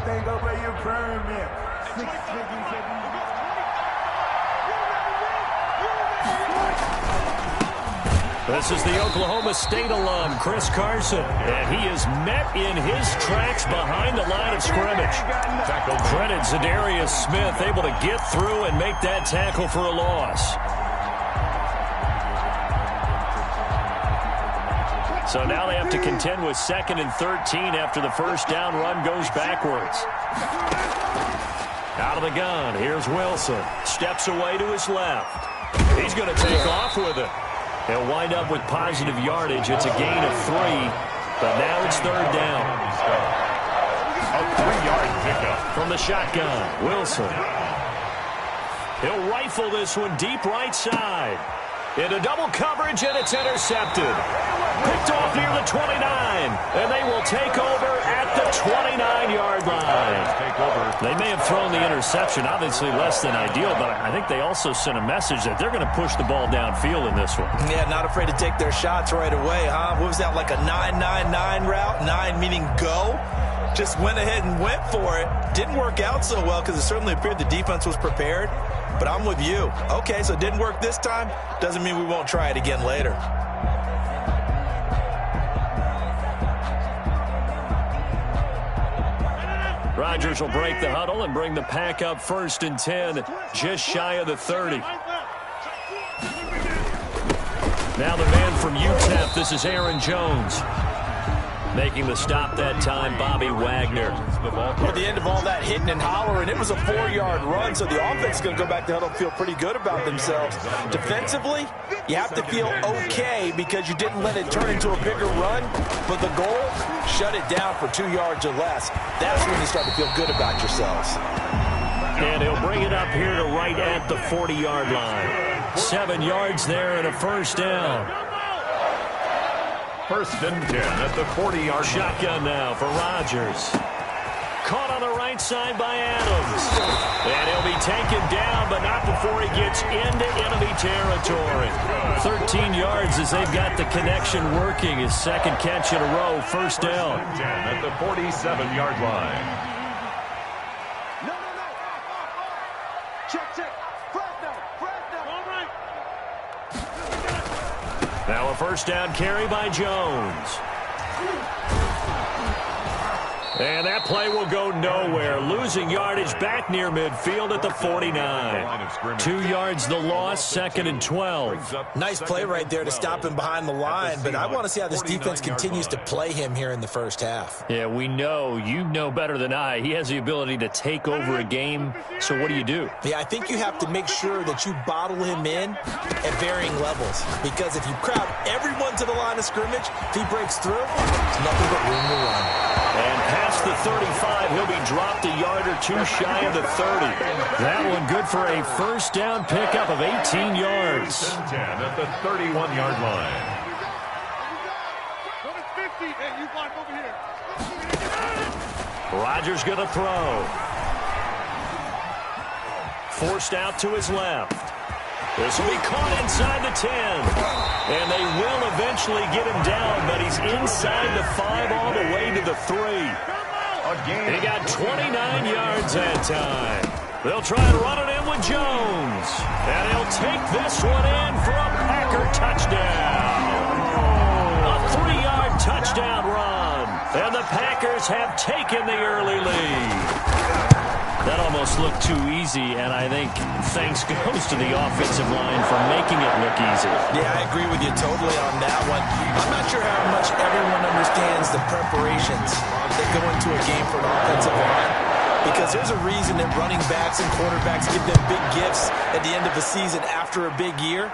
everything over your permit. 6 figures every year. This is the Oklahoma State alum, Chris Carson, and he is met in his tracks behind the line of scrimmage. Credit Zadarius Smith, able to get through and make that tackle for a loss. So now they have to contend with 2nd and 13 after the first down run goes backwards. Out of the gun, here's Wilson. Steps away to his left. He's going to take off with it. He'll wind up with positive yardage. It's a gain of 3, but now it's 3rd down. A 3-yard pickup. From the shotgun, Wilson. He'll rifle this one deep right side. Into double coverage, and it's intercepted. Picked off near the 29, and they will take over at the 29-yard line. They may have thrown the interception, obviously less than ideal, but I think they also sent a message that they're going to push the ball downfield in this one. Yeah, not afraid to take their shots right away, huh? What was that, like a 9-9-9 route? 9 meaning go? Just went ahead and went for it. Didn't work out so well because it certainly appeared the defense was prepared. But I'm with you. Okay, so it didn't work this time. Doesn't mean we won't try it again later. Rodgers will break the huddle and bring the pack up 1st and 10, just shy of the 30. Now the man from UTEP, this is Aaron Jones. Making the stop that time, Bobby Wagner. At the end of all that hitting and hollering, it was a 4-yard run, so the offense is going to go back to huddle and feel pretty good about themselves. Defensively, you have to feel okay because you didn't let it turn into a bigger run, but the goal, shut it down for 2 yards or less. That's when you start to feel good about yourselves. And he'll bring it up here to right at the 40-yard line. 7 yards there and a 1st down. 1st and 10 at the 40-yard shotgun now for Rodgers. Caught on the right side by Adams. And he'll be taken down, but not before he gets into enemy territory. 13 yards as they've got the connection working. His 2nd catch in a row, 1st down. 10 at the 47-yard line. Now a 1st down carry by Jones. And that play will go nowhere. Losing yardage back near midfield at the 49. 2 yards the loss, 2nd and 12. Nice play right there to stop him behind the line, but I want to see how this defense continues to play him here in the 1st half. Yeah, we know. You know better than I. He has the ability to take over a game, so what do? Yeah, I think you have to make sure that you bottle him in at varying levels, because if you crowd everyone to the line of scrimmage, if he breaks through, there's nothing but room to run. And past the 35, he'll be dropped a yard or 2 shy of the 30. That one good for a 1st down pickup of 18 yards. 10 at the 31-yard line. Rodgers going to throw. Forced out to his left. This will be caught inside the 10. And they will eventually get him down, but he's inside the 5 all the way to the 3. He got 29 yards that time. They'll try and run it in with Jones. And he'll take this one in for a Packer touchdown. A 3-yard touchdown run. And the Packers have taken the early lead. That almost looked too easy, and I think thanks goes to the offensive line for making it look easy. Yeah, I agree with you totally on that one. I'm not sure how much everyone understands the preparations that go into a game for an offensive line, because there's a reason that running backs and quarterbacks give them big gifts at the end of the season after a big year.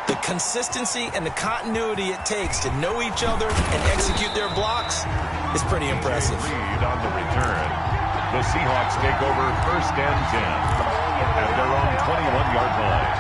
The consistency and the continuity it takes to know each other and execute their blocks is pretty impressive. Lead on the return. The Seahawks take over 1st and 10 at their own 21-yard line.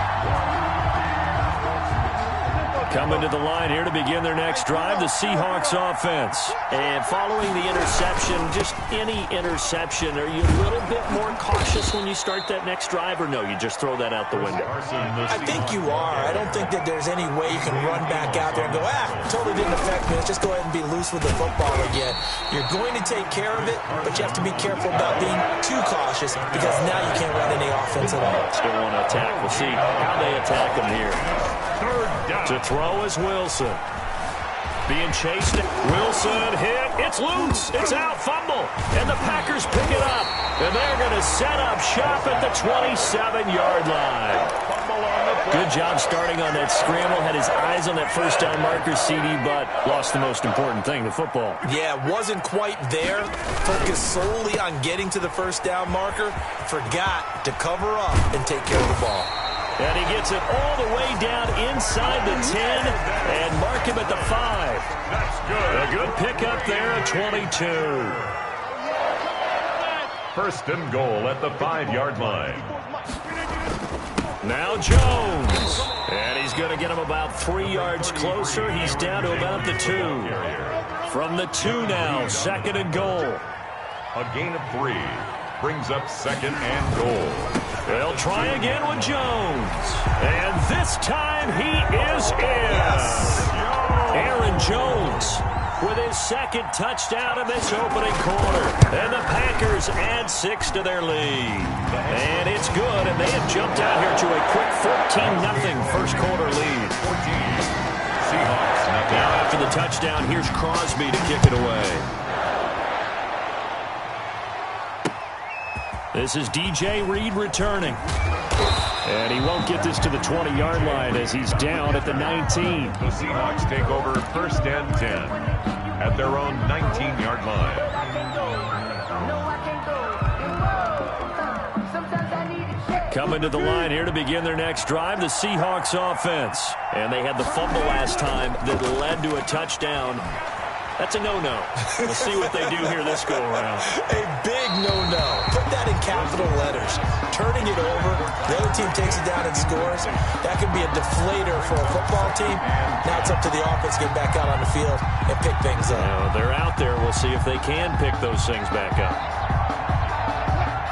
Coming to the line here to begin their next drive, the Seahawks offense. And following the interception, just any interception, are you a little bit more cautious when you start that next drive, or no, you just throw that out the window? I think you are. I don't think that there's any way you can run back out there and go, totally didn't affect me. Let's just go ahead and be loose with the football again. You're going to take care of it, but you have to be careful about being too cautious because now you can't run any offense at all. Still want to attack. We'll see how they attack him here. To throw is Wilson. Being chased. Wilson hit. It's loose. It's out. Fumble. And the Packers pick it up. And they're going to set up shop at the 27-yard line. Good job starting on that scramble. Had his eyes on that first down marker, CD, but lost the most important thing, the football. Yeah, wasn't quite there. Focused solely on getting to the first down marker. Forgot to cover up and take care of the ball. And he gets it all the way down inside the 10 and mark him at the 5. That's good. A good pickup there at 22. First and goal at the 5-yard line. Now Jones. And he's going to get him about 3 yards closer. He's down to about the 2. From the 2 now, second and goal. A gain of 3 brings up second and goal. They'll try again with Jones. And this time he is in. Yes. Aaron Jones with his second touchdown in this opening quarter. And the Packers add 6 to their lead. And it's good, and they have jumped out here to a quick 14-0 first quarter lead. 14. Seahawks now after the touchdown, here's Crosby to kick it away. This is DJ Reed returning. And he won't get this to the 20-yard line as he's down at the 19. The Seahawks take over first and 10 at their own 19-yard line. Coming to the line here to begin their next drive, the Seahawks offense. And they had the fumble last time that led to a touchdown. That's a no-no. We'll see what they do here this go-around. A big no-no. Put that in capital letters. Turning it over, the other team takes it down and scores. That could be a deflator for a football team. Now it's up to the offense to get back out on the field and pick things up. They're out there. We'll see if they can pick those things back up.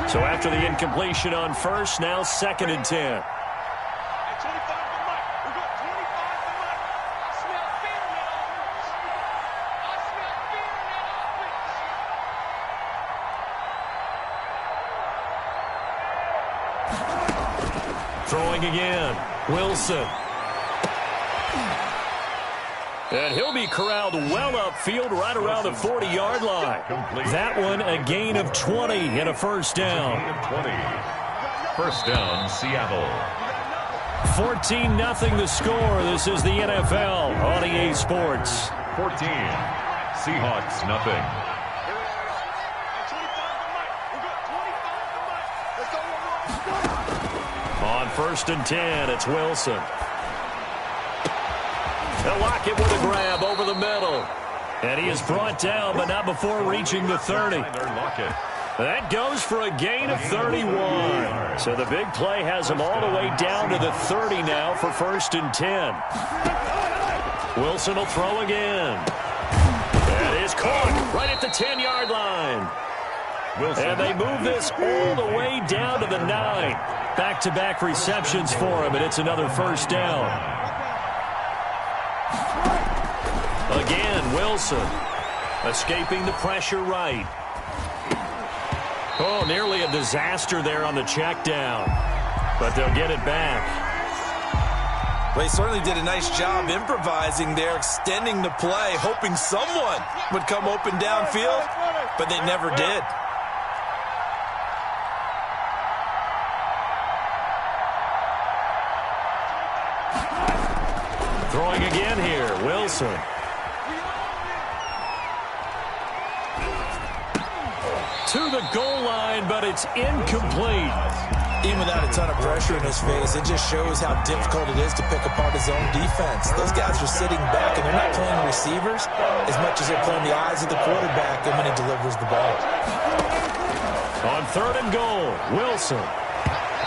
So after the incompletion on first, now second and 10. Throwing again, Wilson. And he'll be corralled well upfield right around the 40-yard line. That one a gain of 20 and a first down. First down, Seattle. 14-0 the score. This is the NFL on EA Sports. 14, Seahawks nothing. On first and 10, it's Wilson. They'll lock it with a grab over the middle. And he is brought down, but not before reaching the 30. That goes for a gain of 31. So the big play has him all the way down to the 30 now for first and 10. Wilson will throw again. That is caught right at the 10-yard line. And they move this all the way down to the 9. Back-to-back receptions for him, and it's another first down. Again, Wilson escaping the pressure right. Oh, nearly a disaster there on the check down, but they'll get it back. Well, he certainly did a nice job improvising there, extending the play, hoping someone would come open downfield, but they never did. Throwing again here, Wilson. To the goal line, but it's incomplete. Even without a ton of pressure in his face, it just shows how difficult it is to pick apart his own defense. Those guys are sitting back, and they're not playing receivers as much as they're playing the eyes of the quarterback and when he delivers the ball. On third and goal, Wilson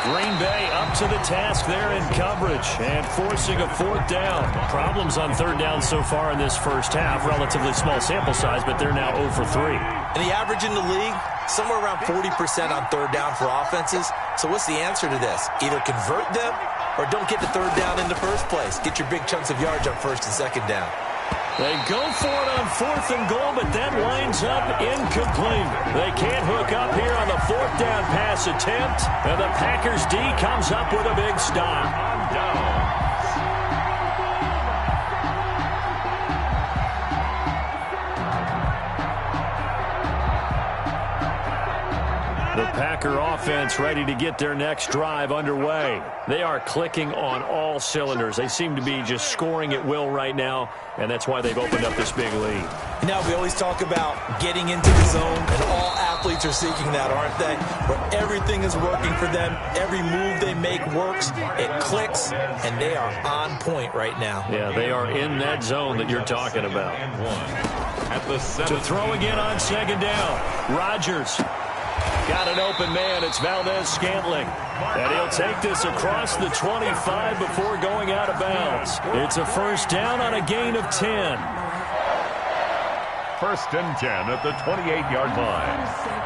Green Bay up to the task there in coverage and forcing a fourth down. Problems on third down so far in this first half. Relatively small sample size, but they're now 0 for 3. And the average in the league, somewhere around 40% on third down for offenses. So what's the answer to this? Either convert them or don't get the third down in the first place. Get your big chunks of yards on first and second down. They go for it on 4th and goal, but that winds up incomplete. They can't hook up here on the 4th down pass attempt, and the Packers D comes up with a big stop. The Packer offense ready to get their next drive underway. They are clicking on all cylinders. They seem to be just scoring at will right now, and that's why they've opened up this big lead. Now, we always talk about getting into the zone, and all athletes are seeking that, aren't they? Where everything is working for them. Every move they make works. It clicks, and they are on point right now. Yeah, they are in that zone that you're talking about. To throw again on second down. Rodgers. Got an open man. It's Valdez-Scantling. And he'll take this across the 25 before going out of bounds. It's a first down on a gain of 10. First and 10 at the 28-yard line.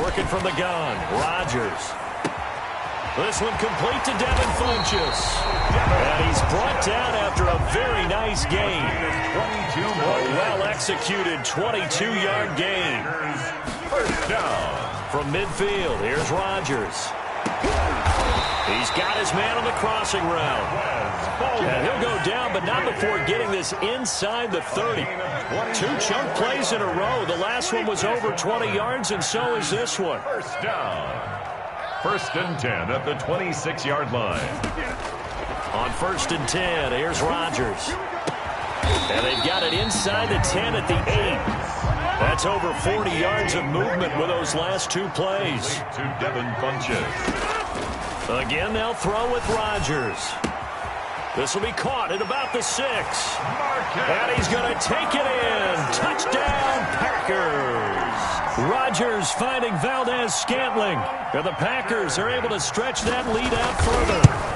Working from the gun, Rodgers. This one complete to Devin Funchess. And he's brought down after a very nice gain. A well-executed 22-yard gain. First down. From midfield, here's Rodgers. He's got his man on the crossing route. And he'll go down, but not before getting this inside the 30. 2 chunk plays in a row. The last one was over 20 yards, and so is this one. First down. First and 10 at the 26-yard line. On first and 10, here's Rodgers. And they've got it inside the 10 at the 8. That's over 40 yards of movement with those last 2 plays. To Devin Funchess. Again, they'll throw with Rodgers. This will be caught at about the 6. And he's going to take it in. Touchdown, Packers. Rodgers finding Valdez-Scantling. And the Packers are able to stretch that lead out further.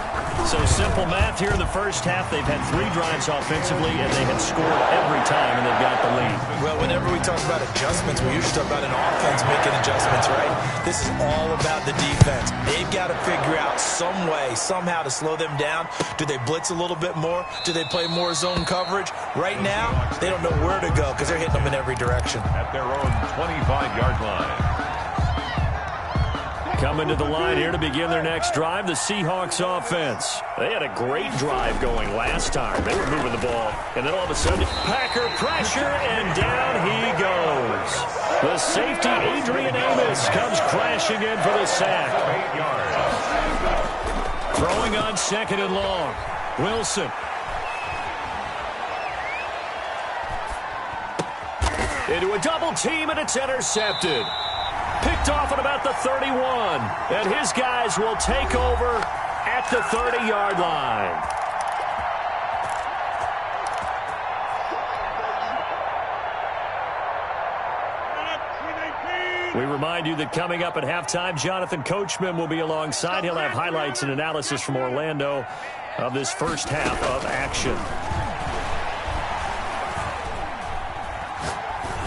So simple math here in the first half. They've had 3 drives offensively, and they had scored every time, and they've got the lead. Well, whenever we talk about adjustments, we usually talk about an offense making adjustments, right? This is all about the defense. They've got to figure out some way, somehow to slow them down. Do they blitz a little bit more? Do they play more zone coverage? Right now, they don't know where to go because they're hitting them in every direction. At their own 25-yard line. Coming to the line here to begin their next drive, the Seahawks offense. They had a great drive going last time. They were moving the ball. And then all of a sudden, Packer pressure, and down he goes. The safety, Adrian Amos, comes crashing in for the sack. Throwing on second and long. Wilson. Into a double team, and it's intercepted. Picked off at about the 31. And his guys will take over at the 30-yard line. We remind you that coming up at halftime, Jonathan Coachman will be alongside. He'll have highlights and analysis from Orlando of this first half of action.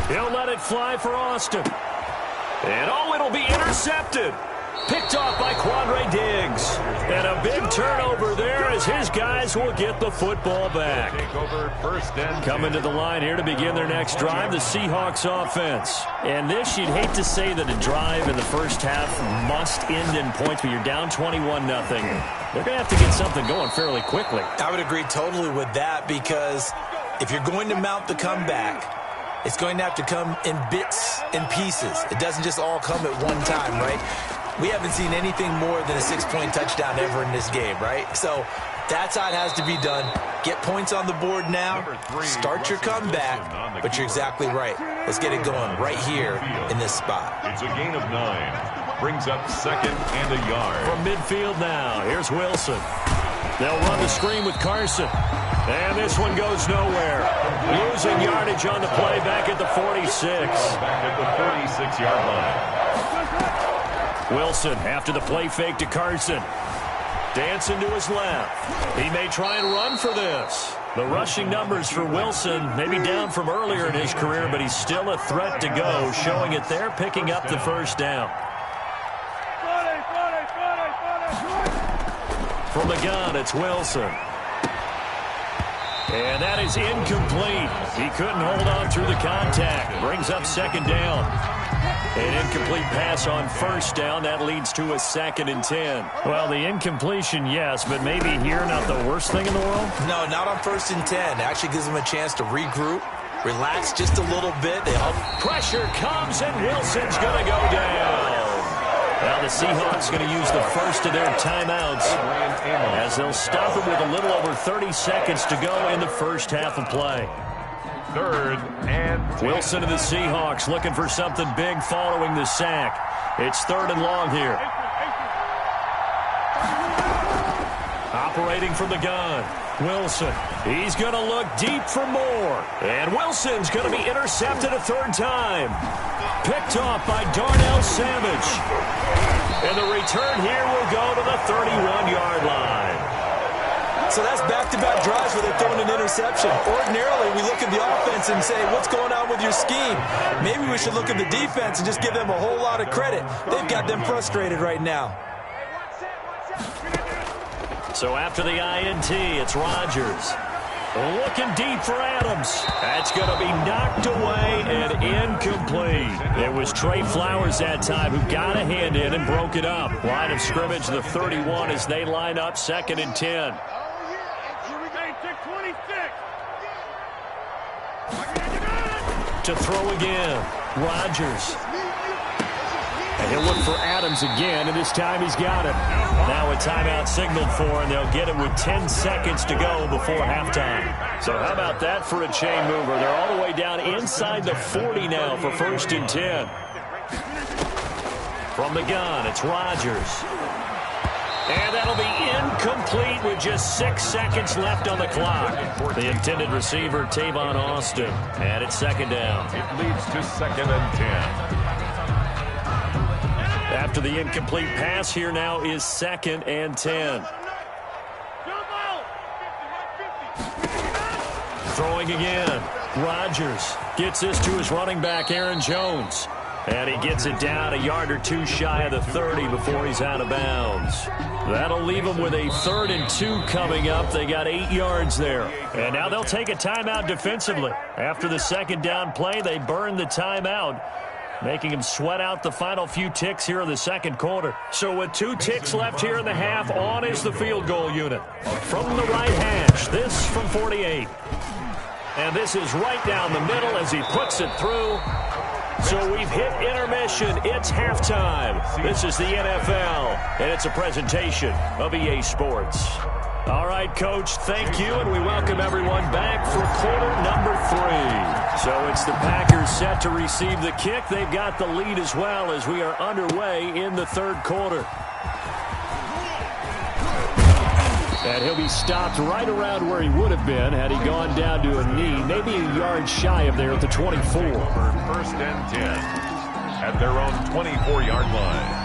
He'll let it fly for Austin. And it'll be intercepted. Picked off by Quandre Diggs. And a big turnover there as his guys will get the football back. Coming to the line here to begin their next drive, the Seahawks offense. And this, you'd hate to say that a drive in the first half must end in points, but you're down 21-0. They're going to have to get something going fairly quickly. I would agree totally with that, because if you're going to mount the comeback, it's going to have to come in bits and pieces. It doesn't just all come at one time, right? We haven't seen anything more than a 6-point touchdown ever in this game, right? So that's how it has to be done. Get points on the board now. Start your comeback. But you're exactly right. Let's get it going right here in this spot. It's a gain of 9. Brings up 2nd and a yard. From midfield now, here's Wilson. They'll run the screen with Carson. And this one goes nowhere. Losing yardage on the play back at the 46. Back at the 46-yard line. Wilson after the play fake to Carson. Dancing to his left. He may try and run for this. The rushing numbers for Wilson maybe down from earlier in his career, but he's still a threat to go, showing it there, picking up the first down. From the gun, it's Wilson. And that is incomplete. He couldn't hold on through the contact. Brings up 2nd down. An incomplete pass on 1st down. That leads to a 2nd and 10. Well, the incompletion, yes, but maybe here not the worst thing in the world? No, not on 1st and 10. Actually gives them a chance to regroup, relax just a little bit. Pressure comes, and Wilson's going to go down. Now the Seahawks going to use the first of their timeouts as they'll stop him with a little over 30 seconds to go in the first half of play. 3rd and 10. Wilson of the Seahawks looking for something big following the sack. It's 3rd and long here. Operating from the gun, Wilson. He's going to look deep for more. And Wilson's going to be intercepted a 3rd time. Picked off by Darnell Savage. And the return here will go to the 31-yard line. So that's back-to-back drives where they're throwing an interception. Ordinarily, we look at the offense and say, what's going on with your scheme? Maybe we should look at the defense and just give them a whole lot of credit. They've got them frustrated right now. So after the INT, it's Rodgers. Looking deep for Adams. That's going to be knocked away and incomplete. It was Trey Flowers that time who got a hand in and broke it up. Line of scrimmage, the 31 as they line up 2nd and 10. To throw again, Rodgers. And he'll look for Adams again, and this time he's got it. Now a timeout signaled for, and they'll get it with 10 seconds to go before halftime. So how about that for a chain mover? They're all the way down inside the 40 now for 1st and 10. From the gun, it's Rodgers. And that'll be incomplete with just 6 seconds left on the clock. The intended receiver, Tavon Austin. And it's 2nd down. It leads to 2nd and 10. After the incomplete pass, here now is 2nd and 10. Throwing again. Rodgers gets this to his running back, Aaron Jones. And he gets it down a yard or two shy of the 30 before he's out of bounds. That'll leave them with a 3rd and 2 coming up. They got 8 yards there. And now they'll take a timeout defensively. After the 2nd down play, they burn the timeout, making him sweat out the final few ticks here in the 2nd quarter. So with 2 ticks left here in the half, on is the field goal unit. From the right hash, this from 48. And this is right down the middle as he puts it through. So we've hit intermission. It's halftime. This is the NFL, and it's a presentation of EA Sports. All right, Coach, thank you, and we welcome everyone back for quarter number 3. So it's the Packers set to receive the kick. They've got the lead as well as we are underway in the 3rd quarter. And he'll be stopped right around where he would have been had he gone down to a knee, maybe a yard shy of there at the 24. 1st and 10 at their own 24-yard line.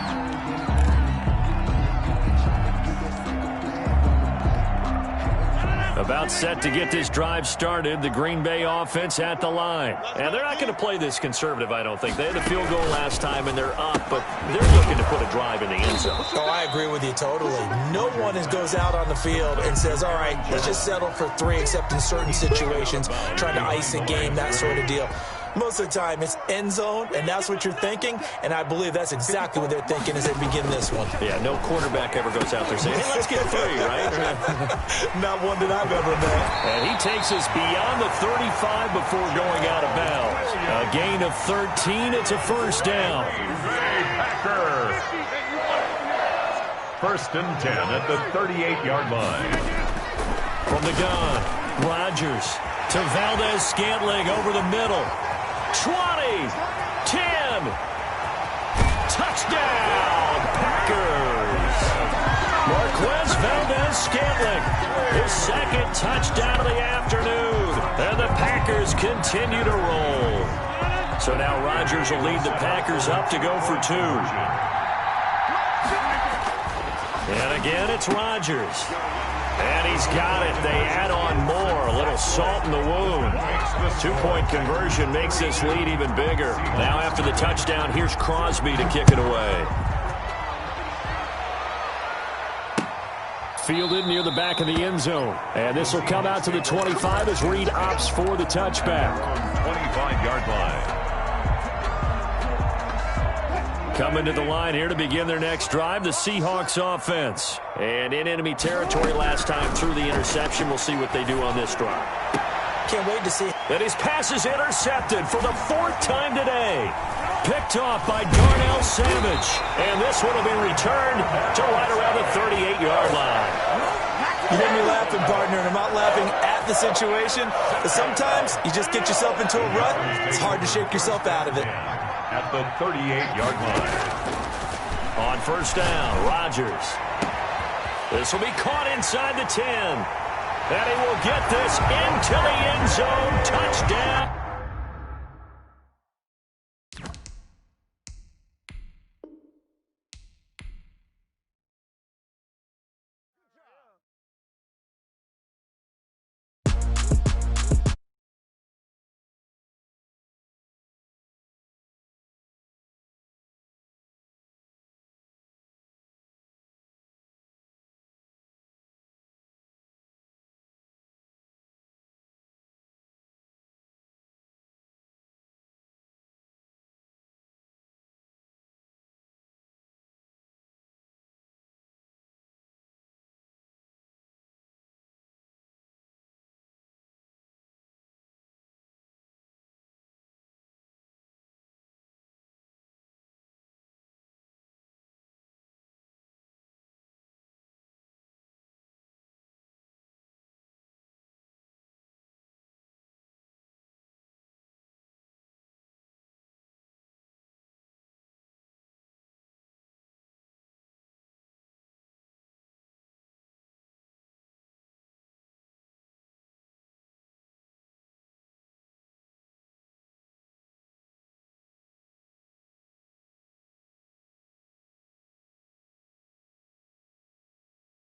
About set to get this drive started, the Green Bay offense at the line. And they're not going to play this conservative, I don't think. They had a field goal last time, and they're up, but they're looking to put a drive in the end zone. Oh, I agree with you totally. No one goes out on the field and says, all right, let's just settle for 3, except in certain situations, trying to ice a game, that sort of deal. Most of the time, it's end zone, and that's what you're thinking, and I believe that's exactly what they're thinking as they begin this one. Yeah, no quarterback ever goes out there saying, hey, let's get 3, right? Not one that I've ever met. And he takes us beyond the 35 before going out of bounds. A gain of 13, it's a 1st down. Packers. 1st and 10 at the 38-yard line. From the gun, Rodgers to Valdez-Scantling over the middle. 20, 10, touchdown! touchdown of the afternoon. And the Packers continue to roll. So now Rodgers will lead the Packers up to go for 2. And again, it's Rodgers. And he's got it. They add on more. A little salt in the wound. 2-point conversion makes this lead even bigger. Now after the touchdown, here's Crosby to kick it away. Fielded near the back of the end zone. And this will come out to the 25 as Reed opts for the touchback. 25-yard line. Coming to the line here to begin their next drive, the Seahawks offense. And in enemy territory last time through the interception. We'll see what they do on this drive. Can't wait to see. And his pass is intercepted for the 4th time today. Picked off by Darnell Savage. And this one will be returned to right around the 38-yard line. You made me laughing, partner, and I'm not laughing at the situation. But sometimes you just get yourself into a rut. It's hard to shake yourself out of it. At the 38-yard line. On first down, Rodgers. This will be caught inside the 10. And he will get this into the end zone. Touchdown.